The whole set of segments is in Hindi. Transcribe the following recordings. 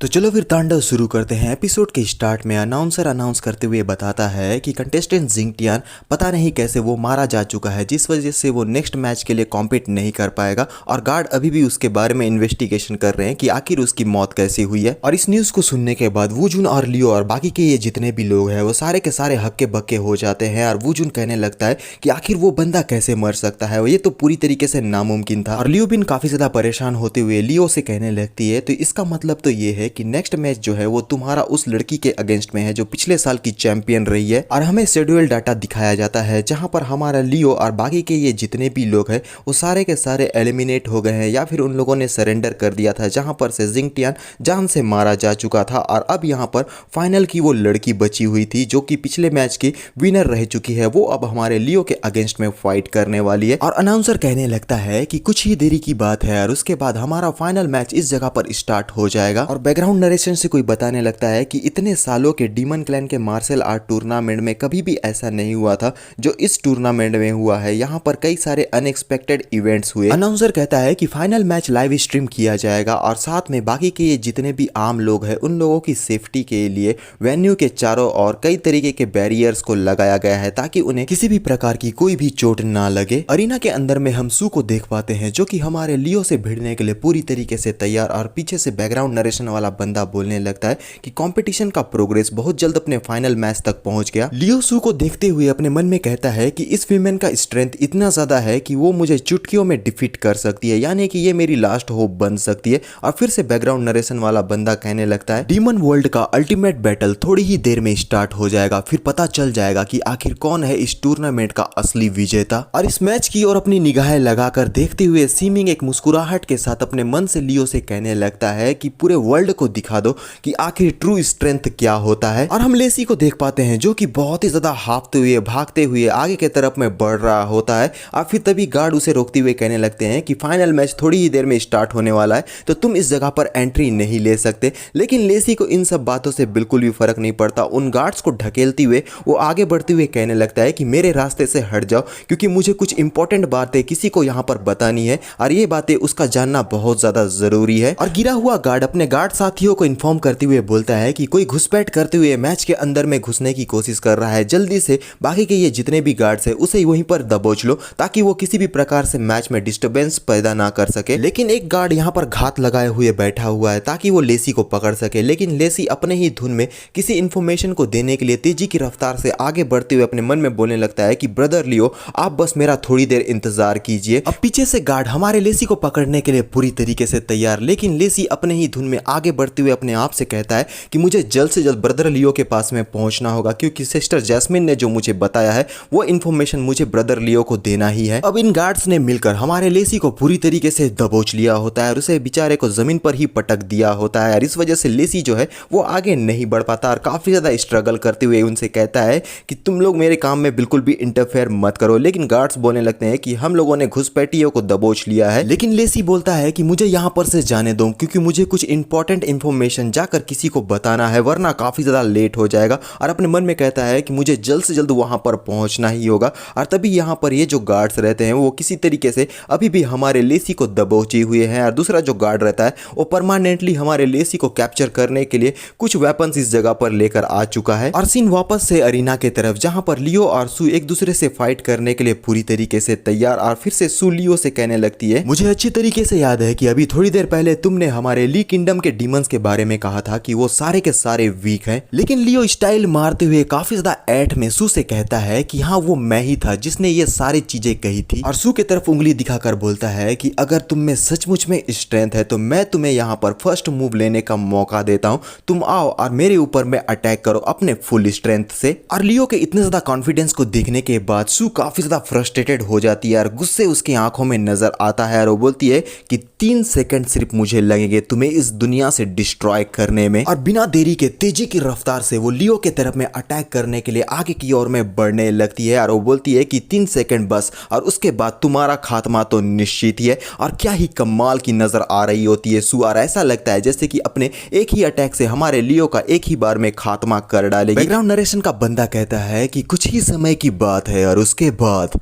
तो चलो फिर तांडव शुरू करते हैं। एपिसोड के स्टार्ट में अनाउंसर अनाउंस करते हुए बताता है कि कंटेस्टेंट जिंगटियान पता नहीं कैसे वो मारा जा चुका है, जिस वजह से वो नेक्स्ट मैच के लिए कॉम्पीट नहीं कर पाएगा और गार्ड अभी भी उसके बारे में इन्वेस्टिगेशन कर रहे हैं कि आखिर उसकी मौत कैसे हुई है। और इस न्यूज को सुनने के बाद वूजुन और लियो और बाकी के ये जितने भी लोग हैं वो सारे के सारे हक्के बक्के हो जाते हैं और वूजुन कहने लगता है कि आखिर वो बंदा कैसे मर सकता है, ये तो पूरी तरीके से नामुमकिन था। और लियो बिन काफी ज्यादा परेशान होते हुए लियो से कहने लगती है तो इसका मतलब तो ये है कि नेक्स्ट मैच जो है वो तुम्हारा उस लड़की के अगेंस्ट में है जो पिछले साल की चैंपियन रही है। और हमें शेड्यूल डाटा दिखाया जाता है जहां पर हमारा लियो और बाकी के ये जितने भी लोग हैं वो सारे के सारे एलिमिनेट हो गए हैं या फिर उन लोगों ने सरेंडर कर दिया था, जहां पर से जिंगटियान जान से मारा जा चुका था। और अब यहाँ पर फाइनल की वो लड़की बची हुई थी जो कि पिछले मैच की विनर रह चुकी है, वो अब हमारे लियो के अगेंस्ट में फाइट करने वाली है। और अनाउंसर कहने लगता है कि कुछ ही देरी की बात है और उसके बाद हमारा फाइनल मैच इस जगह पर स्टार्ट हो जाएगा। और बैकग्राउंड नरेशन से कोई बताने लगता है कि इतने सालों के डीमन क्लैन के मार्शल आर्ट टूर्नामेंट में कभी भी ऐसा नहीं हुआ था जो इस टूर्नामेंट में हुआ है। यहाँ पर कई सारे अनएक्सपेक्टेड इवेंट्स हुए। अनाउंसर कहता है कि फाइनल मैच लाइव स्ट्रीम किया जाएगा और साथ में बाकी के ये जितने भी आम लोग हैं उन लोगों की सेफ्टी के लिए वेन्यू के चारों ओर कई तरीके के बैरियर्स को लगाया गया है ताकि उन्हें किसी भी प्रकार की कोई भी चोट ना लगे। अरीना के अंदर में हम सू को देख पाते हैं जो कि हमारे लियो से भिड़ने के लिए पूरी तरीके से तैयार, और पीछे से बैकग्राउंड नरेशन वाला बंदा बोलने लगता है कि कंपटीशन का प्रोग्रेस बहुत जल्द अपने फाइनल मैच तक पहुंच गया। लियो सू को देखते हुए अपने मन में कहता है कि इस फीमेल का स्ट्रेंथ इतना ज्यादा है कि वो मुझे चुटकियों में डिफीट कर सकती है, यानी कि ये मेरी लास्ट होप बन सकती है। और फिर से बैकग्राउंड नरेशन वाला बंदा कहने लगता है डीमन वर्ल्ड का अल्टीमेट बैटल थोड़ी ही देर में स्टार्ट हो जाएगा, फिर पता चल जाएगा कि आखिर कौन है इस टूर्नामेंट का असली विजेता। और इस मैच की ओर अपनी निगाहें लगाकर देखते हुए सीमिंग एक मुस्कुराहट के साथ अपने मन से लियो से कहने लगता है कि पूरे वर्ल्ड को दिखा दो कि आखिर ट्रू स्ट्रेंथ क्या होता है। और हम लेसी को देख पाते हैं जो कि बहुत ही ज्यादा हाफते हुए भागते हुए आगे की तरफ में बढ़ रहा होता है। और फिर तभी गार्ड उसे रोकते हुए कहने लगते हैं कि फाइनल मैच थोड़ी ही देर में स्टार्ट होने वाला है तो तुम इस जगह पर एंट्री नहीं ले सकते। लेकिन लेसी को इन सब बातों से बिल्कुल भी फर्क नहीं पड़ता। उन गार्ड्स को ढकेलते हुए वो आगे बढ़ते हुए कहने लगता है कि मेरे रास्ते से हट जाओ क्योंकि मुझे कुछ इंपॉर्टेंट बातें किसी को यहाँ पर बतानी है और ये बातें उसका जानना बहुत ज्यादा जरूरी है। और गिरा हुआ गार्ड अपने गार्ड साथियों को इन्फॉर्म करते हुए बोलता है कि कोई घुसपैठ करते हुए मैच के अंदर में घुसने की कोशिश कर रहा है, जल्दी से बाकी के ये जितने भी गार्ड्स है उसे वहीं पर दबोच लो ताकि वो किसी भी प्रकार से मैच में डिस्टरबेंस पैदा ना कर सके। लेकिन एक गार्ड यहाँ पर घात लगाए हुए बैठा हुआ है ताकि वो लेसी को पकड़ सके, लेकिन लेसी अपने ही धुन में किसी इंफॉर्मेशन को देने के लिए तेजी की रफ्तार से आगे बढ़ते हुए अपने मन में बोलने लगता है कि ब्रदर लियो आप बस मेरा थोड़ी देर इंतजार कीजिए। अब पीछे से गार्ड हमारे लेसी को पकड़ने के लिए पूरी तरीके से तैयार, लेकिन लेसी अपने ही धुन में आगे बढ़ते हुए अपने आप से कहता है कि मुझे जल्द से जल्द ब्रदर लियो के पास में पहुंचना होगा क्योंकि सिस्टर जैस्मिन ने जो मुझे बताया है वो इन्फॉर्मेशन मुझे ब्रदर लियो को देना ही है। अब इन गार्ड्स ने मिलकर हमारे लेसी को पूरी तरीके से दबोच लिया होता है और उसे बेचारे को जमीन पर ही पटक दिया होता है। और इस वजह से लेसी जो है वो आगे नहीं बढ़ पाता और काफी ज्यादा स्ट्रगल करते हुए उनसे कहता है कि तुम लोग मेरे काम में बिल्कुल भी इंटरफेयर मत करो। लेकिन गार्ड्स बोलने लगते हैं कि हम लोगों ने घुसपैठियों को दबोच लिया है। लेकिन लेसी बोलता है कि मुझे यहाँ पर से जाने दो क्योंकि मुझे कुछ इंपॉर्टेंट इंफॉर्मेशन जाकर किसी को बताना है वरना काफी ज्यादा लेट हो जाएगा। और अपने मन में कहता है कि मुझे जल्द से जल्द वहां पर पहुंचना ही होगा। और तभी यहाँ पर ये जो गार्ड्स रहते हैं वो किसी तरीके से अभी भी हमारे लेसी को दबोचे हुए हैं और दूसरा जो गार्ड रहता है वो परमानेंटली हमारे लेसी को कैप्चर करने के लिए कुछ वेपन्स इस जगह पर लेकर आ चुका है। और सीन वापस से अरीना के तरफ जहां पर लियो और सू एक दूसरे से फाइट करने के लिए पूरी तरीके से तैयार। और फिर से सू लियो से कहने लगती है मुझे अच्छी तरीके से याद है कि अभी थोड़ी देर पहले तुमने हमारे ली किंगडम के डीमंस के बारे में कहा था कि वो सारे के सारे वीक हैं। लेकिन लियो स्टाइल मारते हुए काफी ज्यादा ऐठ में सू से कहता है कि हाँ वो मैं ही था जिसने ये सारी चीजें कही थी। और सू की तरफ उंगली दिखाकर बोलता है कि अगर तुम में सचमुच में स्ट्रेंथ है तो मैं तुम्हें यहाँ पर फर्स्ट मूव लेने का मौका देता हूँ, तुम आओ और मेरे ऊपर में अटैक करो अपने फुल स्ट्रेंथ से। और लियो के इतने ज्यादा कॉन्फिडेंस को देखने के बाद सू काफी ज्यादा फ्रस्ट्रेटेड हो जाती है और गुस्से उसकी आंखों में नजर आता है और वो बोलती है कि 3 सेकंड सिर्फ मुझे लगेंगे तुम्हें इस दुनिया से डिस्ट्रॉय करने में। और बिना देरी के तेजी की रफ्तार से वो लियो के तरफ में अटैक करने के लिए आगे की ओर में बढ़ने लगती है और वो बोलती है कि 3 सेकंड बस और उसके बाद तुम्हारा खात्मा तो निश्चित ही है। और क्या ही कमाल की नजर आ रही होती है सू, और ऐसा लगता है जैसे कि अपने एक ही अटैक से हमारे लियो का एक ही बार में खात्मा कर डालेगी। बैकग्राउंड नरेशन का बंदा कहता है कि कुछ ही समय की बात है और उसके बाद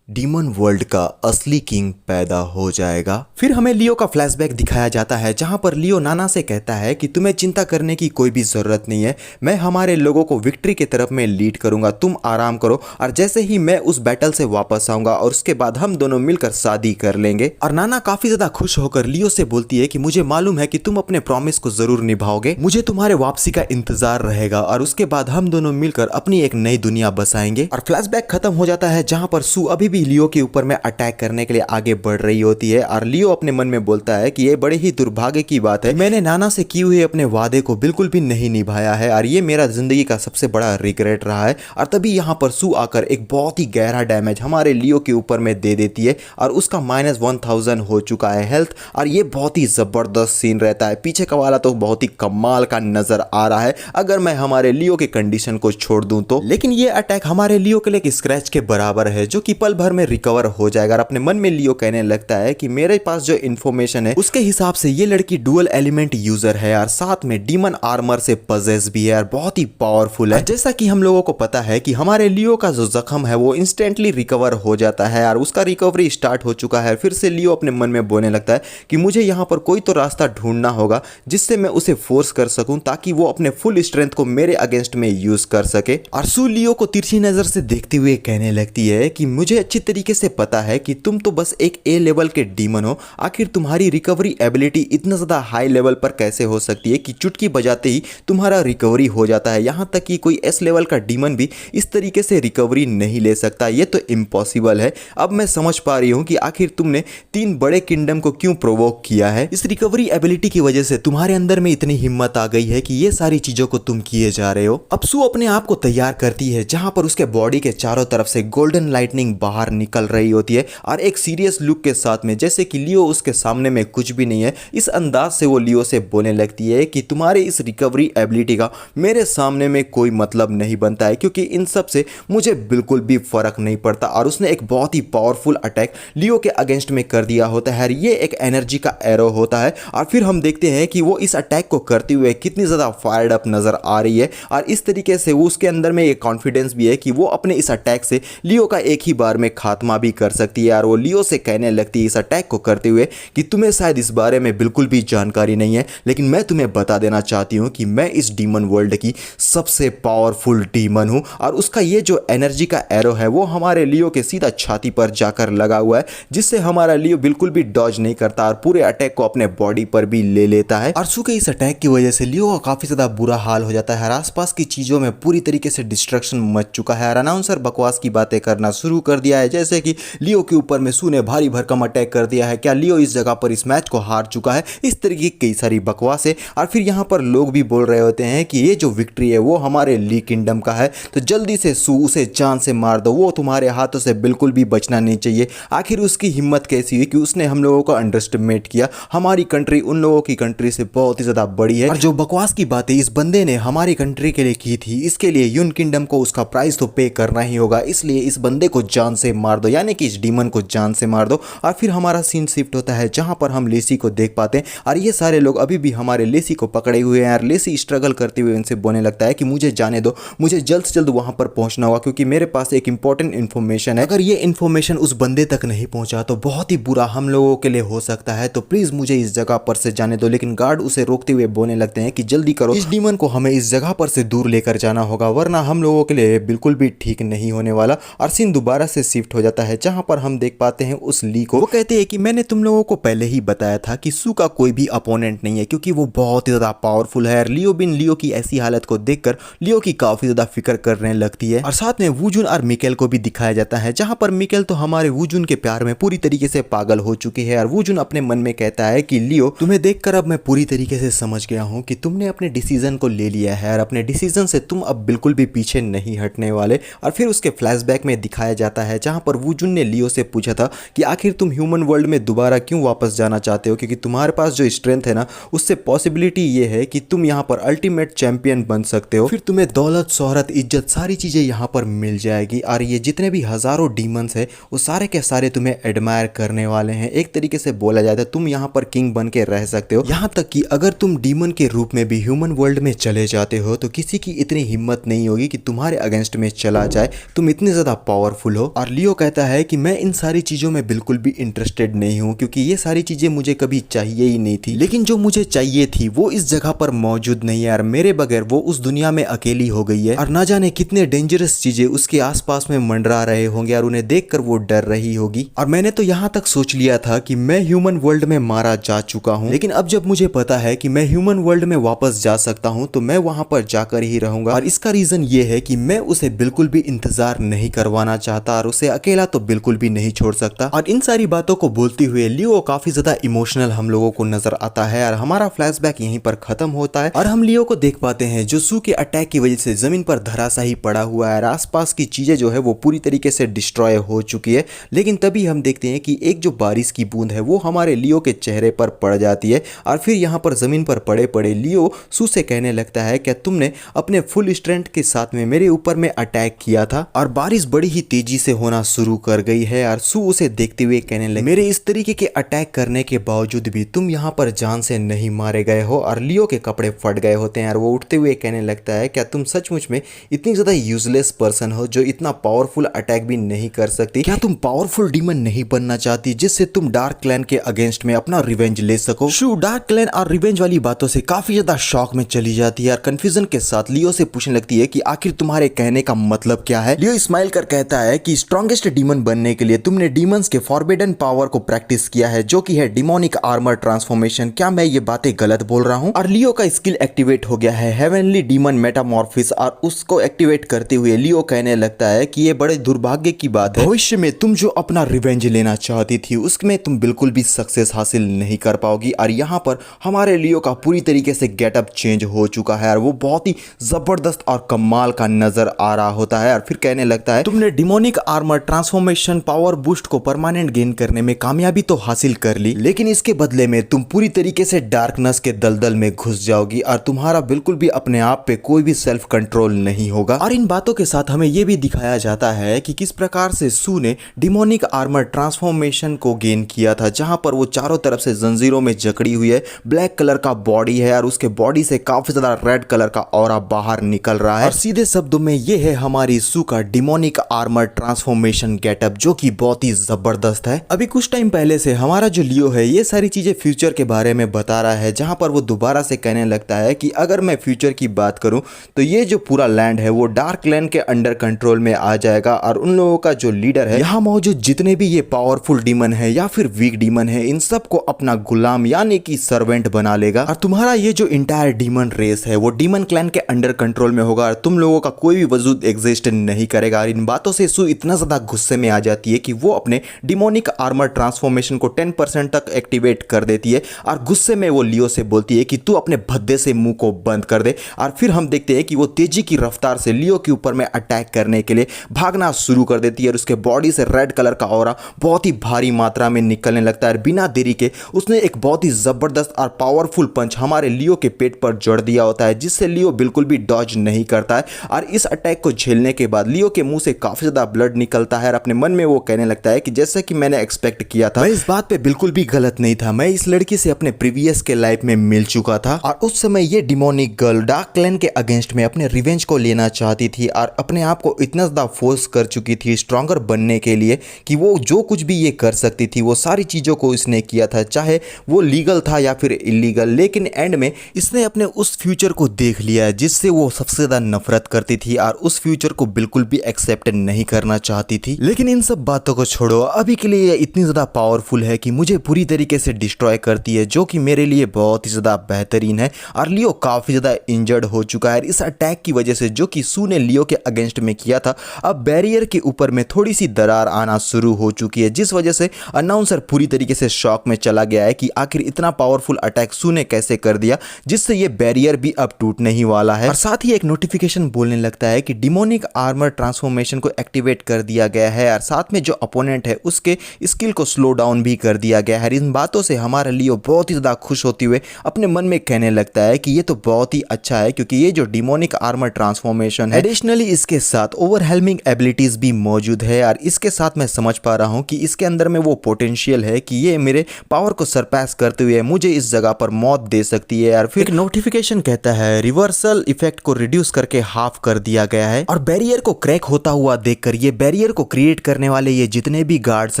डीमन वर्ल्ड का असली किंग पैदा हो जाएगा। फिर हमें लियो का फ्लैशबैक दिखाया जाता है जहां पर लियो नाना से कहता है कि तुम्हें चिंता करने की कोई भी जरूरत नहीं है, मैं हमारे लोगों को विक्ट्री की तरफ में लीड करूंगा, तुम आराम करो और जैसे ही मैं उस बैटल से वापस आऊंगा और उसके बाद हम दोनों मिलकर शादी कर लेंगे। और नाना काफी ज्यादा खुश होकर लियो से बोलती है कि मुझे मालूम है कि तुम अपने प्रॉमिस को जरूर निभाओगे, मुझे तुम्हारे वापसी का इंतजार रहेगा और उसके बाद हम दोनों मिलकर अपनी एक नई दुनिया बसाएंगे। और फ्लैशबैक खत्म हो जाता है जहां पर सू अभी भी लियो के ऊपर में अटैक करने के लिए आगे बढ़ रही होती है और लियो अपने मन में बोलता है कि ये बड़े ही दुर्भाग्य की बात है, मैंने नाना से किए हुए अपने वादे को बिल्कुल भी नहीं निभाया है और ये मेरा जिंदगी का सबसे बड़ा रिग्रेट रहा है। और तभी यहाँ पर सू आकर एक बहुत ही गहरा डैमेज हमारे लियो के ऊपर में दे देती है और उसका -1000 हो चुका है हेल्थ। और ये बहुत ही जबरदस्त सीन रहता है, पीछे का वाला तो बहुत ही कमाल का नजर आ रहा है अगर मैं हमारे लियो के कंडीशन को छोड़ दूं तो। लेकिन ये अटैक हमारे लियो के लिए स्क्रैच के बराबर है जो कि पल भर में रिकवर हो जाएगा। और अपने मन में लियो कहने लगता है कि मेरे पास जो इन्फॉर्मेशन है उसके हिसाब से ये लड़की डुअल एलिमेंट यूजर है और साथ में डीमन आर्मर से पजेस भी है और बहुत ही पावरफुल है। जैसा कि हम लोगों को पता है कि हमारे लियो का जो जख्म है वो इंस्टेंटली रिकवर हो जाता है और उसका रिकवरी स्टार्ट हो चुका है। फिर से लियो अपने मन में बोलने लगता है कि मुझे यहाँ पर कोई तो रास्ता ढूंढना होगा जिससे मैं उसे फोर्स कर सकूं ताकि वो अपने फुल स्ट्रेंथ को मेरे अगेंस्ट में यूज कर सके। और सू लियो को तिरछी नजर से देखते हुए कहने लगती है कि मुझे अच्छी तरीके से पता है कि तुम तो बस एक ए लेवल के डीमन हो, आखिर तुम्हारी रिकवरी एबिलिटी इतना ज्यादा हाई लेवल पर कैसे हो सकती है कि चुटकी बजाते ही तुम्हारा रिकवरी हो जाता है। यहां तक कि कोई एस लेवल का डीमन भी इस तरीके से रिकवरी नहीं ले सकता, ये तो इम्पॉसिबल है। अब मैं समझ पा रही हूं कि आखिर तुमने 3 बड़े किंगडम को क्यों प्रोवोक किया है। इस रिकवरी एबिलिटी की वजह से तुम्हारे अंदर में इतनी हिम्मत आ गई है कि ये सारी चीजों को तुम किए जा रहे हो। अब सू अपने आप को तैयार करती है जहां पर उसके बॉडी के चारों तरफ से गोल्डन लाइटनिंग बाहर निकल रही होती है और एक सीरियस लुक के साथ में, जैसे कि लियो उसके सामने में कुछ भी नहीं है, इस अंदाज से वो लियो से बोलने लगती है कि तुम्हारे इस रिकवरी एबिलिटी का मेरे सामने में कोई मतलब नहीं बनता है क्योंकि इन सब से मुझे बिल्कुल भी फर्क नहीं पड़ता। और उसने एक बहुत ही पावरफुल अटैक लियो के अगेंस्ट में कर दिया होता है, ये एक एनर्जी का एरो होता है। और फिर हम देखते हैं कि वो इस अटैक को करते हुए कितनी ज्यादा फायर्ड अप नजर आ रही है और इस तरीके से वो उसके अंदर में एक कॉन्फिडेंस भी है कि वो अपने इस अटैक से लियो का एक ही बार में खात्मा भी कर सकती है। और वो लियो से कहने लगती है इस अटैक को करते हुए कि तुम्हें शायद इस बारे में बिल्कुल भी जानकारी नहीं है, लेकिन मैं तुम्हें बता देना चाहती हूं कि मैं इस डीमन वर्ल्ड की सबसे पावरफुल डीमन हूं। और उसका ये जो एनर्जी का एरो है वो हमारे लियो के सीधा छाती पर जाकर लगा हुआ है जिससे हमारा लियो बिल्कुल भी डॉज नहीं करता और पूरे अटैक को अपने बॉडी पर भी ले लेता है। और सू के इस अटैक की वजह से लियो का काफी ज्यादा बुरा हाल हो जाता है और आसपास की चीजों में पूरी तरीके से डिस्ट्रक्शन मच चुका है और अनाउंसर बकवास की बातें करना शुरू कर दिया है जैसे कि लियो के ऊपर में सू ने भारी भरकम अटैक कर दिया है, क्या लियो इस जगह पर इस मैच को हार चुका है, इस तरीके की कई सारी बकवास है। और फिर यहाँ पर लोग भी बोल रहे होते हैं कि ये जो विक्ट्री है वो हमारे ली किंगडम का है, तो जल्दी से सू उसे जान से मार दो, वो तुम्हारे हाथों से बिल्कुल भी बचना नहीं चाहिए। आखिर उसकी हिम्मत कैसी हुई कि उसने हम लोगों को अंडरएस्टिमेट किया, हमारी कंट्री उन लोगों की कंट्री से बहुत ही ज्यादा बड़ी है और जो बकवास की बातें इस बंदे ने हमारी कंट्री के लिए की थी इसके लिए यून किंगडम को उसका प्राइस तो पे करना ही होगा, इसलिए इस बंदे को जान से मार दो, यानी कि इस डीमन को जान से मार दो। और फिर हमारा सीन शिफ्ट होता है जहां पर हम लेसी को देख पाते हैं और ये सारे लोग अभी भी हमारे लेसी को पकड़े हुए हैं और लेसी स्ट्रगल करते हुए उनसे बोलने लगता है कि मुझे जाने दो, मुझे जल्द से जल्द वहां पर पहुंचना होगा क्योंकि मेरे पास एक इंपॉर्टेंट इन्फॉर्मेशन है, अगर ये इन्फॉर्मेशन उस बंदे तक नहीं पहुंचा तो बहुत ही बुरा हम लोगों के लिए हो सकता है, तो प्लीज मुझे इस जगह पर से जाने दो। लेकिन गार्ड उसे रोकते हुए बोलने लगते हैं कि जल्दी करो, इस डीमन को हमें इस जगह पर से दूर लेकर जाना होगा वरना हम लोगों के लिए बिल्कुल भी ठीक नहीं होने वाला। और सीन दोबारा से शिफ्ट हो जाता है जहां पर हम देख पाते हैं उस ली को, वो कहते हैं कि मैंने तुम लोगों को पहले ही बताया था कि सू का कोई भी अपोनेंट नहीं है क्योंकि वो बहुत ही ज्यादा पावरफुल है। लियो बिन लियो की ऐसी हालत को देखकर लियो की काफी ज्यादा फिक्र करने लगती है। और साथ में वूजुन और मिकेल को भी दिखाया जाता है जहां पर मिकेल तो हमारे वूजुन के प्यार में पूरी तरीके से पागल हो चुकी है और वूजुन अपने मन में कहता है कि लियो तुम्हें देखकर अब मैं पूरी तरीके से समझ गया हूं कि तुमने अपने डिसीजन को ले लिया है और अपने डिसीजन से तुम अब बिल्कुल भी पीछे नहीं हटने वाले। और फिर उसके फ्लैशबैक में दिखाया जाता है जहां पर वूजुन ने लियो से पूछा था कि आखिर तुम ह्यूमन वर्ल्ड में दोबारा क्यों वापस जाना चाहते हो, क्योंकि तुम्हारे पास जो स्ट्रेंथ है ना उससे पॉसिबिलिटी ये है कि तुम यहाँ पर अल्टीमेट चैंपियन बन सकते हो, फिर तुम्हें दौलत शोहरत इज्जत सारी चीजें यहाँ पर मिल जाएगी और ये जितने भी हजारों डीमंस है वो सारे के सारे तुम्हें एडमायर करने वाले हैं। एक तरीके से बोला जाता है तुम यहाँ पर किंग बन के रह सकते हो, यहाँ तक कि अगर तुम डीमन के रूप में भी ह्यूमन वर्ल्ड में चले जाते हो तो किसी की इतनी हिम्मत नहीं होगी कि तुम्हारे अगेंस्ट में चला जाए, तुम इतने ज्यादा पावरफुल हो। और लियो कहता है कि मैं इन सारी चीजों में बिल्कुल भी इंटरेस्टेड नहीं हूँ क्योंकि ये सारी चीजें मुझे कभी चाहिए ही नहीं थी, लेकिन जो मुझे चाहिए थी वो इस जगह पर मौजूद नहीं है और मेरे बगैर वो उस दुनिया में अकेली हो गई है और ना जाने कितने डेंजरस चीजें उसके आसपास में मंडरा रहे होंगे और उन्हें देखकर वो डर रही होगी। और मैंने तो यहाँ तक सोच लिया था कि मैं ह्यूमन वर्ल्ड में मारा जा चुका हूँ, लेकिन अब जब मुझे पता है कि मैं ह्यूमन वर्ल्ड में वापस जा सकता हूँ तो मैं वहां पर जाकर ही रहूंगा। और इसका रीजन ये है कि मैं उसे बिल्कुल भी इंतजार नहीं करवाना चाहता और उसे अकेला तो बिल्कुल भी नहीं छोड़ सकता। और इन सारी बातों को बोलते हुए लियो काफी ज्यादा इमोशनल हम लोगों को नजर आता है और हमारा फ्लैशबैक यहीं पर खत्म होता है और हम लियो को देख पाते हैं जो सू के अटैक की वजह से जमीन पर धराशायी पड़ा हुआ है और आसपास की चीजें जो है वो पूरी तरीके से डिस्ट्रॉय हो चुकी है। लेकिन तभी हम देखते हैं कि एक जो बारिश की बूंद है वो हमारे लियो के चेहरे पर पड़ जाती है और फिर यहाँ पर जमीन पर पड़े पड़े लियो सू से कहने लगता है क्या तुमने अपने फुल स्ट्रेंथ के साथ में मेरे ऊपर में अटैक किया था। और बारिश बड़ी ही तेजी से होना शुरू कर गई है और सू उसे देखते हुए कहने लगे मेरे इस तरीके के अटैक करने के बावजूद भी तुम यहाँ पर जान से नहीं मारे गए हो। और लियो के कपड़े फट गए होते हैं और वो उठते हुए कहने लगता है क्या तुम सचमुच में इतनी ज्यादा यूजलेस पर्सन हो जो इतना पावरफुल अटैक भी नहीं कर सकती। क्या तुम पावरफुल डीमन नहीं बनना चाहती जिससे तुम डार्क क्लैन के अगेंस्ट में अपना रिवेंज ले सको। शू डार्क क्लैन और रिवेंज वाली बातों से काफी ज्यादा शॉक में चली जाती है और कंफ्यूजन के साथ लियो से पूछने लगती है कि आखिर तुम्हारे कहने का मतलब क्या है। लियो स्माइल कर कहता है कि स्ट्रॉन्गेस्ट डीमन बनने के लिए तुमने डीमंस के फॉरबिडन पावर को प्रैक्टिस किया है जो कि है डिमोनिक आर्मर ट्रांसफॉर्मेशन। क्या मैं ये बातें गलत बोल रहा हूँ। और लियो का स्किल एक्टिवेट हो गया है हेवनली डीमन मेटामॉर्फिस और उसको एक्टिवेट करते हुए लियो कहने लगता है कि ये बड़े दुर्भाग्य की बात है, भविष्य में तुम जो अपना रिवेंज लेना चाहती थी उसमें तुम बिल्कुल भी सक्सेस हासिल नहीं कर पाओगी। और यहाँ पर हमारे लियो का पूरी तरीके से गेटअप चेंज हो चुका है और वो बहुत ही जबरदस्त और कमाल का नजर आ रहा होता है और फिर कहने लगता है तुमने demonic armour transformation power boost को परमानेंट गेन करने में कामयाबी तो हासिल कर ली, लेकिन इसके बदले में तुम पूरी तरीके से डार्कनेस के दलदल में घुस जाओगी और तुम्हारा बिल्कुल भी अपने आप पे कोई भी सेल्फ कंट्रोल नहीं होगा। और इन बातों के साथ हमें यह भी दिखाया जाता है कि किस प्रकार से सू ने डिमोनिक आर्मर ट्रांसफॉर्मेशन को गेन किया था, जहां पर वो चारों तरफ से जंजीरों में जकड़ी हुई है, ब्लैक कलर का बॉडी है और उसके बॉडी से काफी ज्यादा रेड कलर का ऑरा बाहर निकल रहा है। और सीधे शब्दों में ये है हमारी सू का डिमोनिक आर्मर ट्रांसफॉर्मेशन गेटअप जो कि बहुत ही जबरदस्त है। अभी कुछ टाइम पहले से हमारा जो लियो है ये सारी चीजें फ्यूचर के बारे में बता रहा है, जहां पर वो दोबारा से कहने लगता है कि अगर मैं फ्यूचर की बात करूं तो ये जो पूरा लैंड है वो डार्क लैंड के अंडर कंट्रोल में आ जाएगा और उन लोगों का जो लीडर है, यहाँ मौजूद जितने भी ये पावरफुल डीमन है या फिर वीक डीमन है, इन सबको अपना गुलाम यानी कि सर्वेंट बना लेगा और तुम्हारा ये जो इंटायर डीमन रेस है वो डीमन क्लैन के अंडर कंट्रोल में होगा और तुम लोगों का कोई भी वजूद एग्जिस्ट नहीं करेगा। और इन बातों से सू इतना ज्यादा गुस्से में आ जाती है कि वो अपने डिमोनिक आर्मर ट्रांसफॉर्मेशन को 10% तक एक्टिवेट कर देती है और गुस्से में वो लियो से बोलती है कि तू अपने भद्दे से मुंह को बंद कर दे। और फिर हम देखते हैं कि वो तेजी की रफ्तार से लियो के ऊपर में अटैक करने के लिए भागना शुरू कर देती है और उसके बॉडी से रेड कलर का ऑरा बहुत ही भारी मात्रा में निकलने लगता है। बिना देरी के उसने एक बहुत ही जबरदस्त और पावरफुल पंच हमारे लियो के पेट पर जड़ दिया होता है, जिससे लियो बिल्कुल भी डॉज नहीं करता है। और इस अटैक को झेलने के बाद लियो के मुंह से काफी ज्यादा ब्लड निकलता है और अपने मन में वो कहने लगता है कि जैसे कि मैंने एक्सपेक्ट किया था, मैं इस बात पे बिल्कुल भी गलत नहीं था, मैं इस लड़की से अपने प्रीवियस के लाइफ में मिल चुका था और उस समय ये डिमोनिक गर्ल डार्क क्लैन के अगेंस्ट में अपने रिवेंज को लेना चाहती थी और अपने आप को इतना ज्यादा फोर्स कर चुकी थी स्ट्रॉन्गर बनने के लिए कि वो जो कुछ भी ये कर सकती थी वो सारी चीजों को इसने किया था, चाहे वो लीगल था या फिर इलीगल। लेकिन एंड में इसने अपने उस फ्यूचर को देख लिया है जिससे वो सबसे ज्यादा नफरत करती थी और उस फ्यूचर को बिल्कुल भी एक्सेप्ट नहीं करना चाहती थी। लेकिन इन सब बातों को छोड़ो, अभी के लिए ये इतनी ज्यादा पावरफुल है कि मुझे पूरी तरीके से डिस्ट्रॉय करती है, जो कि मेरे लिए बहुत ही ज्यादा बेहतरीन है। और लियो काफी ज्यादा इंजर्ड हो चुका है इस अटैक की वजह से जो कि सू ने लियो के अगेंस्ट में किया था। अब बैरियर के ऊपर में थोड़ी सी दरार आना शुरू हो चुकी है, जिस वजह से अनाउंसर पूरी तरीके से शॉक में चला गया है कि आखिर इतना पावरफुल अटैक सू ने कैसे कर दिया, जिससे ये बैरियर भी अब टूटने ही वाला है। और साथ ही एक नोटिफिकेशन बोलने लगता है कि डिमोनिक आर्मर ट्रांसफॉर्मेशन को एक्टिवेट कर दिया गया है और साथ में जो अपोनेंट है उसके स्किल को स्लो डाउन भी कर दिया गया है। इन बातों से हमारा लियो बहुत ही ज्यादा खुश होते हुए अपने मन में कहने लगता है कि ये तो बहुत ही अच्छा है, क्योंकि ये जो डिमोनिक आर्मर ट्रांसफॉर्मेशन है एडिशनली इसके साथ ओवरहेलमिंग एबिलिटीज भी मौजूद है और इसके साथ मैं समझ पा रहा हूं कि इसके अंदर में वो पोटेंशियल है कि ये मेरे पावर को सरपास करते हुए मुझे इस जगह पर मौत दे सकती है। और फिर एक नोटिफिकेशन कहता है रिवर्सल इफेक्ट को रिड्यूस करके हाफ कर दिया गया है और बैरियर को क्रैक होता हुआ देखकर ये बैरियर बैरियर को क्रिएट करने वाले ये जितने भी गार्ड्स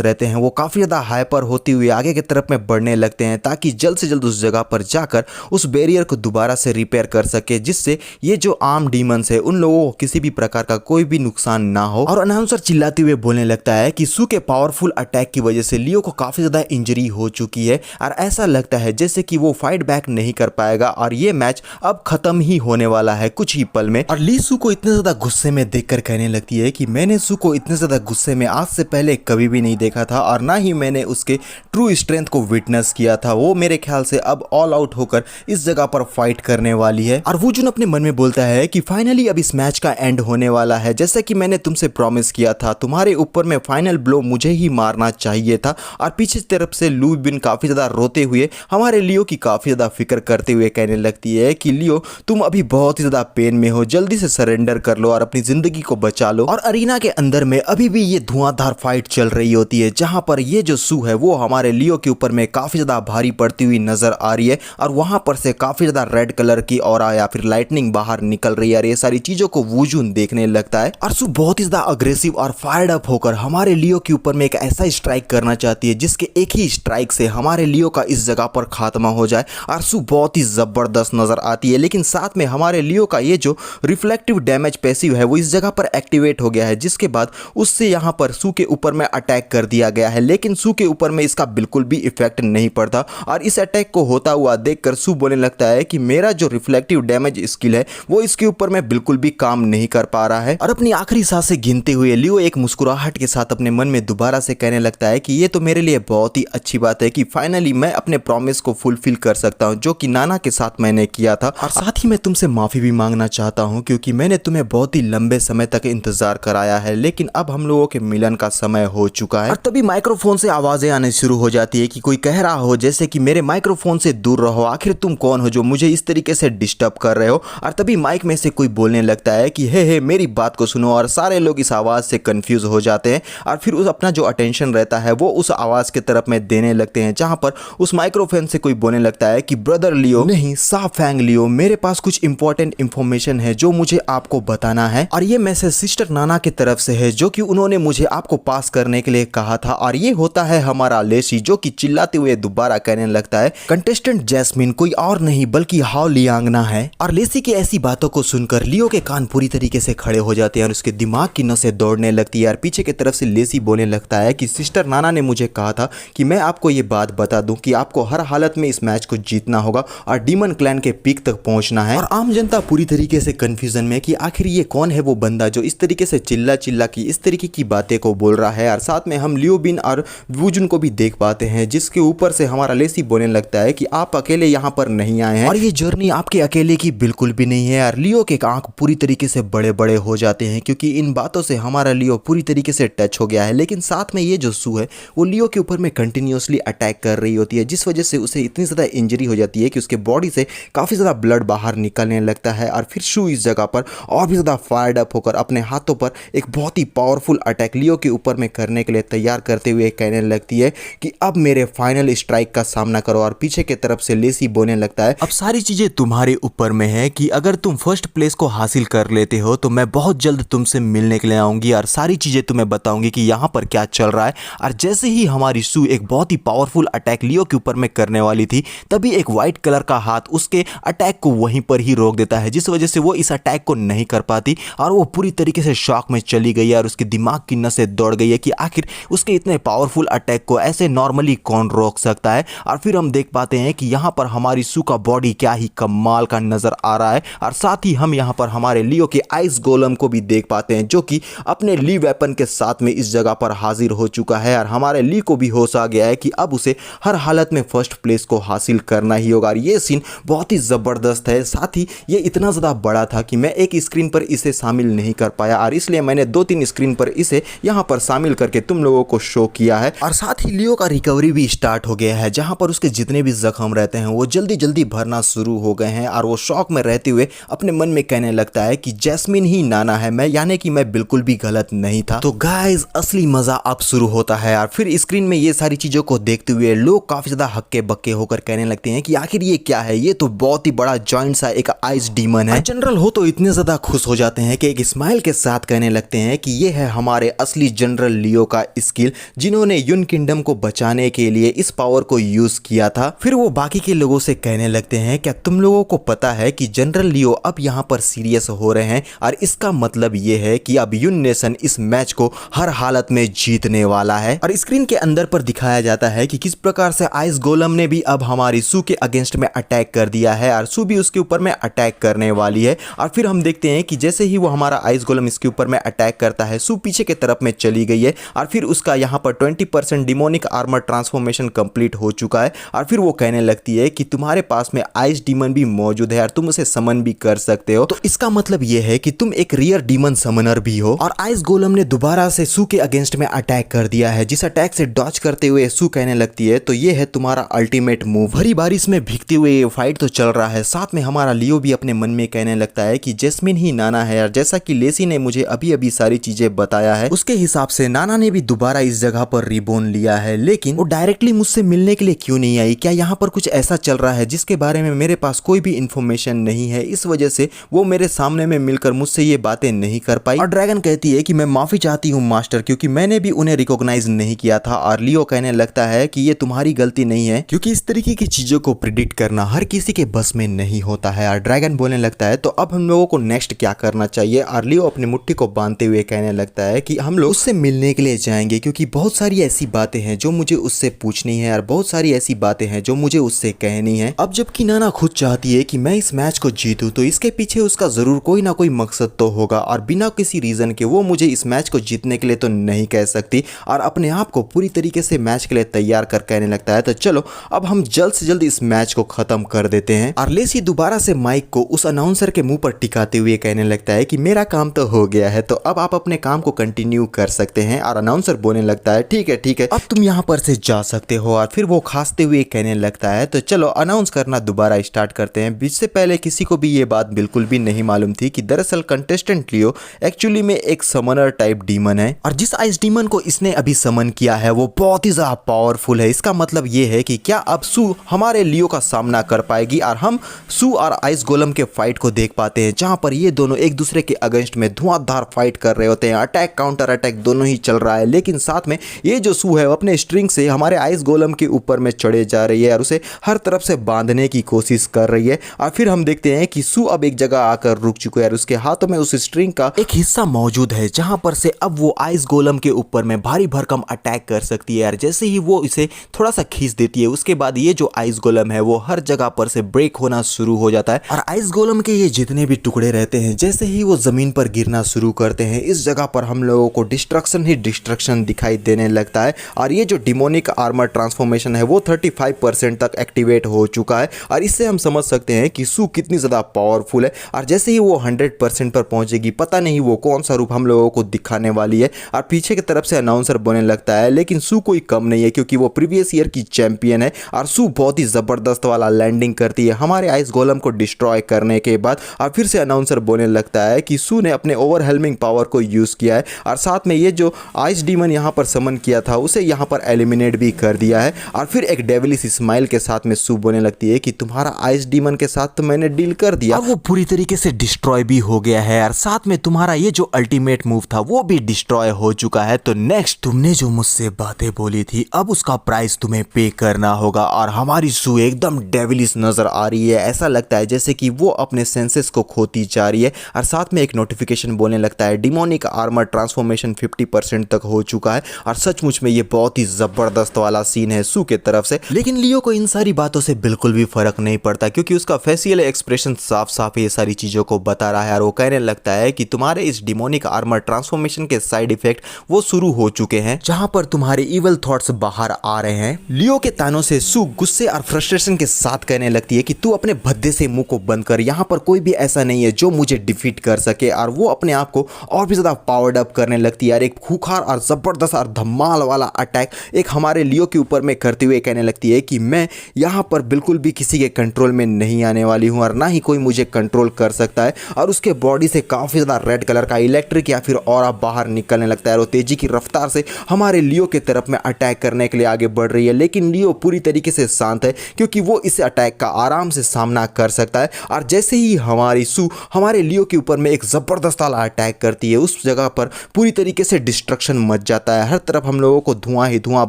रहते हैं वो काफी ज्यादा हाइपर होती हुई आगे की तरफ में बढ़ने लगते हैं ताकि जल्द से जल्द उस जगह पर जाकर उस बैरियर को दोबारा से रिपेयर कर सके, जिससे ये जो आर्म डीमंस है उन लोगों को किसी भी प्रकार का कोई भी नुकसान ना हो। और अनाउंसर चिल्लाते हुए बोलने लगता है कि सू के पावरफुल अटैक की वजह से लियो को काफी ज्यादा इंजरी हो चुकी है और ऐसा लगता है जैसे कि वो फाइट बैक नहीं कर पाएगा और ये मैच अब खत्म ही होने वाला है कुछ ही पल में। और ली सू को इतने ज्यादा गुस्से में देखकर कहने लगती है कि मैंने सू को इतने ज्यादा गुस्से में आज से पहले कभी भी नहीं देखा था और ना ही मैंने उसके ट्रू स्ट्रेंथ को विटनेस किया था। वो मेरे ख्याल से अब ऑल आउट होकर इस जगह पर फाइट करने वाली है। और वुजुन अपने मन में बोलता है कि फाइनली अब इस मैच का एंड होने वाला है, जैसा कि मैंने तुमसे प्रॉमिस किया था, तुम्हारे ऊपर में फाइनल ब्लो मुझे ही मारना चाहिए था। और पीछे तरफ से लू बिन काफी ज्यादा रोते हुए हमारे लियो की काफी ज्यादा फिक्र करते हुए कहने लगती है कि लियो तुम अभी बहुत ही ज्यादा पेन में हो, जल्दी से सरेंडर कर लो और अपनी जिंदगी को बचा लो। और अरीना के अंदर में अभी भी ये धुआंधार फाइट चल रही होती है जहां पर ये जो सू है वो हमारे लियो के ऊपर में काफी ज्यादा भारी पड़ती हुई नजर आ रही है और वहां पर से काफी ज्यादा रेड कलर की ऑरा या फिर लाइटनिंग बाहर निकल रही है और ये सारी चीजों को वुजुन देखने लगता है। और सू बहुत ही ज्यादा अग्रेसिव और फायर्ड अप होकर हमारे लियो के ऊपर में एक ऐसा स्ट्राइक करना चाहती है जिसके एक ही स्ट्राइक से हमारे लियो का इस जगह पर खात्मा हो जाए। और सू बहुत ही जबरदस्त नजर आती है, लेकिन साथ में हमारे लियो का ये जो रिफ्लेक्टिव डैमेज पैसिव है वो इस जगह पर एक्टिवेट हो गया है, जिसके बाद उससे यहाँ पर सू के ऊपर में अटैक कर दिया गया है, लेकिन सू के ऊपर में इसका बिल्कुल भी इफेक्ट नहीं पड़ता। और इस अटैक को होता हुआ देखकर सू बोलने लगता है कि मेरा जो रिफ्लेक्टिव डैमेज स्किल है वो इसके ऊपर में बिल्कुल भी काम नहीं कर पा रहा है। और अपनी आखिरी सांसें गिनते हुए लियो एक मुस्कुराहट के साथ अपने मन में दोबारा से कहने लगता है कि ये तो मेरे लिए बहुत ही अच्छी बात है कि फाइनली मैं अपने प्रॉमिस को फुलफिल कर सकता हूं जो कि नाना के साथ मैंने किया था। और साथ ही मैं तुमसे माफी भी मांगना चाहता हूं क्योंकि मैंने तुम्हें बहुत ही लंबे समय तक इंतजार कराया है, लेकिन अब हम लोगों के मिलन का समय हो चुका है। और तभी माइक्रोफोन से आवाजें आने शुरू हो जाती है कि कोई कह रहा हो जैसे कि मेरे माइक्रोफोन से दूर रहो, आखिर तुम कौन हो जो मुझे इस तरीके से डिस्टर्ब कर रहे हो। और तभी माइक में से कोई बोलने लगता है कि हे मेरी बात को सुनो। और सारे लोग इस आवाज से कंफ्यूज हो जाते हैं और फिर उस अपना जो अटेंशन रहता है वो उस आवाज की तरफ में देने लगते हैं, जहां पर उस माइक्रोफोन से कोई बोलने लगता है कि ब्रदर लियो, नहीं साफ फैंग लियो, मेरे पास कुछ इंपॉर्टेंट इंफॉर्मेशन है जो मुझे आपको बताना है। और ये मैसेज सिस्टर नाना की तरफ से है जो कि उन्होंने मुझे आपको पास करने के लिए कहा था। और ये होता है हमारा लेसी जो कि चिल्लाते हुए दोबारा कहने लगता है कंटेस्टेंट जैस्मिन कोई और नहीं बल्कि हाओ लियांगना है। और लेसी की ऐसी बातों को सुनकर लियो के कान पूरी तरीके से खड़े हो जाते हैं और उसके दिमाग की नसें दौड़ने लगती है। और पीछे की तरफ से लेसी बोलने लगता है कि सिस्टर नाना ने मुझे कहा था कि मैं आपको ये बात बता दूं कि आपको हर हालत में इस मैच को जीतना होगा और डीमन क्लैन के पीक तक पहुंचना है। और आम जनता पूरी तरीके से कंफ्यूजन में कि आखिर ये कौन है वो बंदा जो इस तरीके से चिल्ला चिल्ला की इस तरीके की बातें को बोल रहा है। और साथ में हम लियो बिन और वुजुन को भी देख पाते हैं जिसके ऊपर से हमारा लेसी बोलने लगता है कि आप अकेले यहाँ पर नहीं आए हैं और ये जर्नी आपके अकेले की बिल्कुल भी नहीं है। और लियो के आंख पूरी तरीके से बड़े बड़े हो जाते हैं क्योंकि इन बातों से हमारा लियो पूरी तरीके से टच हो गया है। लेकिन साथ में ये जो सू है वो लियो के ऊपर में कंटिन्यूसली अटैक कर रही होती है, जिस वजह से उसे इतनी ज़्यादा इंजरी हो जाती है कि उसके बॉडी से काफ़ी ज़्यादा ब्लड बाहर निकलने लगता है। और फिर शू इस जगह पर और भी ज़्यादा फायर्ड अप होकर अपने हाथों पर एक बहुत ही पावरफुल अटैक लियो के ऊपर में करने के लिए तैयार करते हुए कहने लगती है कि अब मेरे फाइनल स्ट्राइक का सामना करो। और पीछे की तरफ से लेसी बोलने लगता है अब सारी चीज़ें तुम्हारे ऊपर में है कि अगर तुम फर्स्ट प्लेस को हासिल कर लेते हो तो मैं बहुत जल्द तुमसे मिलने के लिए आऊँगी और सारी चीज़ें तुम्हें बताऊँगी कि यहाँ पर क्या चल रहा है। और जैसे ही हमारी सू एक बहुत ही पावरफुल अटैक लियो के ऊपर में करने वाली थी तभी एक व्हाइट कलर का हाथ उसके अटैक को वहीं पर ही रोक देता है, जिस वजह से वो इस अटैक को नहीं कर पाती और वो पूरी तरीके से शॉक में चली गई है और उसके दिमाग की नसें दौड़ गई है कि आखिर उसके इतने पावरफुल अटैक को ऐसे नॉर्मली कौन रोक सकता है। और फिर हम देख पाते हैं कि यहाँ पर हमारी सू का बॉडी क्या ही कमाल का नजर आ रहा है। और साथ ही हम यहाँ पर हमारे लियो के आइस गोलम को भी देख पाते हैं जो कि अपने ली वेपन के साथ में इस जगह पर हाजिर हो चुका है। और हमारे ली को भी होश आ गया है कि अब उसे हर हालत में फर्स्ट प्लेस को हासिल करना ही होगा। और ये सीन बहुत ही ज़बरदस्त है, साथ ही ये इतना ज़्यादा बड़ा था कि मैं एक स्क्रीन पर इसे शामिल नहीं कर पाया और इसलिए मैंने 2-3 स्क्रीन पर इसे यहाँ पर शामिल करके तुम लोगों को शो किया है। और साथ ही लियो का रिकवरी भी स्टार्ट हो गया है जहाँ पर उसके जितने भी जख्म रहते हैं वो जल्दी जल्दी भरना शुरू हो गए हैं और वो शौक में रहते हुए अपने मन में कहने लगता है कि जैस्मिन ही नाना है मैं, यानी कि मैं बिल्कुल भी गलत नहीं था। तो गाइज असली मजा अब शुरू होता है और फिर स्क्रीन में ये सारी चीजों को देखते हुए लोग काफी ज्यादा हक्के बक्के होकर कहने लगते हैं कि आखिर ये क्या है, ये तो बहुत ही बड़ा जॉइंट सा एक आइस डीमन है। जनरल हो तो इतने ज्यादा खुश हो जाते हैं कि एक स्माइल के साथ कहने लगते हैं कि ये है हमारे असली जनरल लियो का स्किल, जिन्होंने युन किंगडम को बचाने के लिए इस पावर को यूज किया था। फिर वो बाकी के लोगों से कहने लगते हैं, क्या तुम लोगों को पता है कि जनरल लियो अब यहाँ पर सीरियस हो रहे हैं और इसका मतलब ये है कि अब युन नेशन इस मैच को हर हालत में जीतने वाला है। और स्क्रीन के अंदर पर दिखाया जाता है कि किस प्रकार से आइस गोलम ने भी अब हमारी सू के अगेंस्ट में अटैक कर दिया है और सू भी उसके ऊपर में अटैक करने वाली है। और फिर हम देखते हैं कि जैसे ही वो हमारा आइस गोलम इसके ऊपर में अटैक करता है, सू पीछे के तरफ में चली गई है और फिर उसका यहाँ पर 20% डिमोनिक आर्मर ट्रांसफॉर्मेशन कंप्लीट हो चुका है। और फिर वो कहने लगती है कि तुम्हारे पास में आइस डीमन भी मौजूद है और तुम उसे समन भी कर सकते हो, तो इसका मतलब ये है कि तुम एक रियर डीमन समनर भी हो। और आइस गोलम ने दोबारा से सू के अगेंस्ट में अटैक कर दिया है, जिस अटैक से डॉज करते हुए सू कहने लगती है, तो ये है तुम्हारा अल्टीमेट मूव। भरी बारिश में भीगते हुए ये फाइट तो चल रहा है, साथ में हमारा लियो भी अपने मन में कहने लगता है कि जैस्मिन ही नाना है। और जैसा कि लेसी ने मुझे अभी अभी सारी चीजें बताया है, उसके हिसाब से नाना ने भी दोबारा इस जगह पर रिबोन लिया है, लेकिन वो डायरेक्टली मुझसे मिलने के लिए क्यों नहीं आई? क्या यहाँ पर कुछ ऐसा चल रहा है जिसके बारे में मेरे पास कोई भी इंफॉर्मेशन नहीं है? इस वजह से वो मेरे सामने में मिलकर मुझसे ये बातें नहीं कर पाई। और ड्रैगन कहती है कि मैं माफी चाहती हूँ मास्टर, क्योंकि मैंने भी उन्हें रिकॉग्नाइज नहीं किया था। और लियो कहने लगता है कि ये तुम्हारी गलती नहीं है, क्योंकि इस तरीके की चीजों को प्रिडिक्ट करना हर किसी के बस में नहीं होता है। और ड्रैगन बोलने लगता है, तो अब हम लोगों को नेक्स्ट क्या करना चाहिए? और लियो अपनी मुट्ठी को बांधते हुए कहने लगता है कि हम लोग उससे मिलने के लिए जाएंगे, क्योंकि बहुत सारी ऐसी बातें हैं जो मुझे उससे पूछनी है और बहुत सारी ऐसी बातें हैं जो मुझे उससे कहनी है। अब जबकि नाना खुद चाहती है कि मैं इस मैच को जीतूं, तो इसके पीछे उसका जरूर कोई ना कोई मकसद तो होगा और बिना किसी रीजन के वो मुझे इस मैच को जीतने के लिए तो नहीं कह सकती। और अपने आप को पूरी तरीके से मैच के लिए तैयार कर कहने लगता है, तो चलो अब हम जल्द से जल्द इस मैच को खत्म कर देते हैं। और लेसी दोबारा से माइक को उस अनाउंसर के मुंह पर टिकाते हुए कहने लगता है कि मेरा काम तो हो गया है, तो अब आप अपने काम को कंटिन्यू कर सकते हैं। और अनाउंसर बोलने लगता है, ठीक है अब तुम यहाँ पर से जा सकते हो। और फिर वो खांसते हुए कहने लगता है, तो चलो अनाउंस करना दोबारा स्टार्ट करते हैं। इससे पहले किसी को भी ये बात बिल्कुल भी नहीं मालूम थी कि दरअसल कंटेस्टेंट लियो एक्चुअली में एक समनर टाइप डीमन है, और जिस आइस डीमन को इसने अभी समन किया है वो बहुत ही ज्यादा पावरफुल है। इसका मतलब ये है कि क्या अब सू हमारे लियो का सामना कर पाएगी? और हम सू और आइस गोलम के फाइट को देख पाते हैं, जहां पर ये दोनों एक दूसरे के अगेंस्ट में धुआंधार फाइट कर रहे होते हैं। अटैक काउंटर अटैक दोनों ही चल रहा है, लेकिन साथ में ये जो सू है वो अपने स्ट्रिंग से हमारे आइस गोलम के ऊपर में चढ़े जा रही है और उसे हर तरफ से बांधने की कोशिश कर रही है। और फिर हम देखते हैं कि सू अब एक जगह आकर रुक चुका है और उसके हाथों में उस स्ट्रिंग का एक हिस्सा मौजूद है, जहां पर से अब वो आइस गोलम के ऊपर में भारी भरकम अटैक कर सकती है। और जैसे ही वो इसे थोड़ा सा खींच देती है, उसके बाद ये जो आइस गोलम है वो हर जगह पर से ब्रेक होना शुरू हो जाता है। और आइस गोलम के ये जितने भी टुकड़े रहते हैं, जैसे ही वो जमीन पर गिरना शुरू करते हैं, इस जगह पर हम लोगों को डिस्ट्रक्शन ही डिस्ट्रक्शन दिखाई देने लगता है। और ये जो डिमोनिक आर्मर ट्रांसफॉर्मेशन है वो 35% तक एक्टिवेट हो चुका है। और इससे हम समझ सकते हैं कि सू कितनी ज्यादा पावरफुल है। और जैसे ही वो 100% पर पहुंचेगी, पता नहीं वो कौन सा रूप हम लोगों को दिखाने वाली है। और पीछे की तरफ से अनाउंसर बोलने लगता है, लेकिन सू कोई कम नहीं है, क्योंकि वो प्रीवियस ईयर की चैंपियन है। और सू बहुत ही जबरदस्त वाला लैंडिंग करती है हमारे आइस गोलम को डिस्ट्रॉय करने के बाद। और फिर से अनाउंसर बोलने लगता है कि सू ने अपने ओवरहेलमिंग पावर को यूज किया है और साथ में ये जो आइस डीमन यहाँ पर समन किया था उसे यहाँ पर एलिमिनेट भी कर दिया है। और फिर एक डेविलिश स्माइल के साथ में सू बोलने लगती है कि तुम्हारा आइस डीमन के साथ तो मैंने डील कर दिया और वो पूरी तरीके से डिस्ट्रॉय भी हो गया है। और साथ में तुम्हारा ये जो अल्टीमेट मूव था वो भी डिस्ट्रॉय हो चुका है। तो नेक्स्ट तुमने जो मुझसे बातें बोली थी, अब उसका प्राइस तुम्हें पे करना होगा। और हमारी सू एकदम डेविलिश नजर आ रही है, ऐसा लगता है जैसे कि वो अपने सेंसेस को खोती जा रही है। और साथ में एक नोटिफिकेशन बोलने लगता है, डिमोनिक आर्मर ट्रांसफॉर्मेशन 50% तक हो चुका है। और सचमुच में ये बहुत ही जबरदस्त वाला सीन है सू के तरफ से। लेकिन लियो को इन सारी बातों से बिल्कुल भी फर्क नहीं पड़ता, क्योंकि उसका फेशियल एक्सप्रेशन साफ साफ ये सारी चीजों को बता रहा है। और वो कहने लगता है कि तुम्हारे इस डिमोनिक आर्मर ट्रांसफॉर्मेशन के साइड इफेक्ट वो शुरू हो चुके हैं, जहां पर तुम्हारे इवल थॉट्स बाहर आ रहे हैं। लियो के तानों से सू गुस्से और फ्रस्ट्रेशन के साथ कहने लगती है कि तू अपने भद्दे से मुंह को बंद कर, यहाँ पर कोई भी ऐसा नहीं है जो मुझे डिफीट कर सके। और वो अपने आप को और भी ज्यादा पावर्ड अप करने लगती है। एक खूंखार और जबरदस्त और धमाल वाला अटैक एक हमारे लियो के ऊपर में करते हुए कहने लगती है कि मैं यहाँ पर बिल्कुल भी किसी के कंट्रोल में नहीं आने वाली हूँ और ना ही कोई मुझे कंट्रोल कर सकता है। और उसके बॉडी से काफी ज्यादा रेड कलर का इलेक्ट्रिक या फिर ऑरा बाहर निकलने लगता है और वो तेजी की रफ्तार से हमारे लियो के तरफ में अटैक करने के लिए आगे बढ़ रही है। लेकिन लियो पूरी तरीके से शांत है, क्योंकि वो इस अटैक का आराम से सामना कर सकता है। और जैसे ही हमारी सू हमारे लियो के ऊपर में एक जबरदस्त वाला अटैक करती है, उस जगह जगह पर पूरी तरीके से डिस्ट्रक्शन मच जाता है। हर तरफ हम लोगों को धुआं ही धुआं,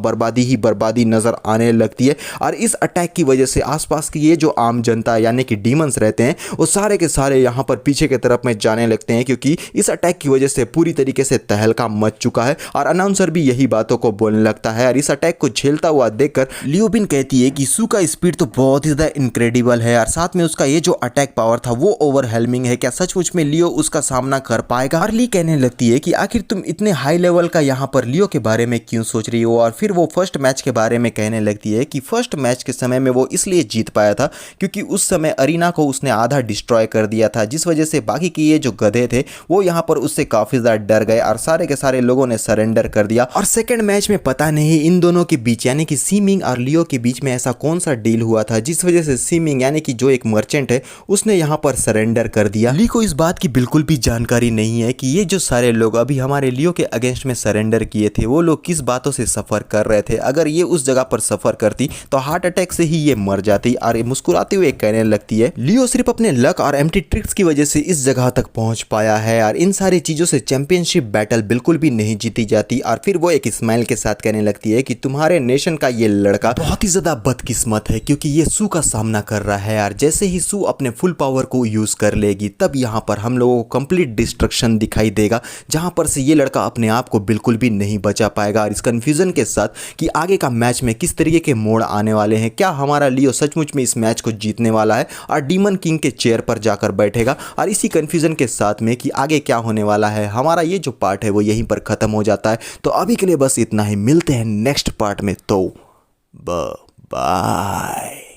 बर्बादी ही बर्बादी नजर आने लगती है। और इस अटैक की वजह से आसपास की ये जो आम जनता यानी कि डीमंस रहते हैं वो सारे के सारे यहाँ पर पीछे की तरफ में जाने लगते हैं, क्योंकि इस अटैक की वजह से पूरी तरीके से तहलका मच चुका है। और अनाउंसर भी यही बातों को बोलने लगता है। और इस अटैक को झेलता हुआ देखकर लियो बिन कहती है कि सू का स्पीड तो बहुत ही ज्यादा इनक्रेडिबल है और साथ में उसका ये जो अटैक पावर था वो ओवरवेलमिंग है। क्या सचमुच में लियो उसका सामना कर पाएगा? और ली कहने लगती है कि आखिर तुम इतने हाई लेवल का यहाँ पर लियो के बारे में क्यों सोच रही हो? और फिर वो फर्स्ट मैच के बारे में कहने लगती है कि फर्स्ट मैच के समय में वो इसलिए जीत पाया था क्योंकि उस समय अरीना को उसने आधा डिस्ट्रॉय कर दिया था, जिस वजह से बाकी के ये जो गधे थे वो यहाँ पर उससे काफी ज्यादा डर गए और सारे के सारे लोगों ने सरेंडर कर दिया। और सेकंड मैच में पता नहीं इन दोनों के बीच यानी कि सीमिंग और लियो के बीच में ऐसा कौन सा डील हुआ था जिस वजह से सीमिंग यानी कि जो एक मर्चेंट है उसने यहाँ पर सरेंडर कर दिया। ली को इस बात की बिल्कुल भी जानकारी नहीं है कि ये जो सारे लोग अभी हमारे लियो के अगेंस्ट में सरेंडर किए थे वो लोग किस बातों से सफर कर रहे थे। अगर ये उस जगह पर सफर करती तो हार्ट अटैक से ही ये मर जाती। और मुस्कुराते हुए कहने लगती है लियो सिर्फ अपने लक और एम्प्टी ट्रिक्स की वजह से इस जगह तक पहुंच पाया है और इन सारी चीजों से चैंपियनशिप बैटल बिल्कुल भी नहीं जीती जाती। और फिर वो एक स्माइल के साथ कहने लगती है कि तुम्हारे नेशन का ये लड़का बहुत ही ज्यादा बदकिस्मत है क्योंकि ये सू का सामना कर रहा है। और जैसे ही सू अपने फुल पावर को यूज कर लेगी तब यहाँ पर हम लोगों को कंप्लीट डिस्ट्रक्शन दिखाई देगा, जहां पर से ये लड़का अपने आप को बिल्कुल भी नहीं बचा पाएगा। और इस कंफ्यूजन के साथ कि आगे का मैच में किस तरीके के मोड़ आने वाले हैं, क्या हमारा लियो सचमुच में इस मैच को जीतने वाला है और डीमन किंग के चेयर पर जाकर बैठेगा, और इसी कंफ्यूजन के साथ में कि आगे क्या होने वाला है हमारा ये जो पार्ट है वो यहीं पर खत्म हो जाता है। तो अभी के लिए बस इतना ही, मिलते हैं नेक्स्ट पार्ट में। तो बाय।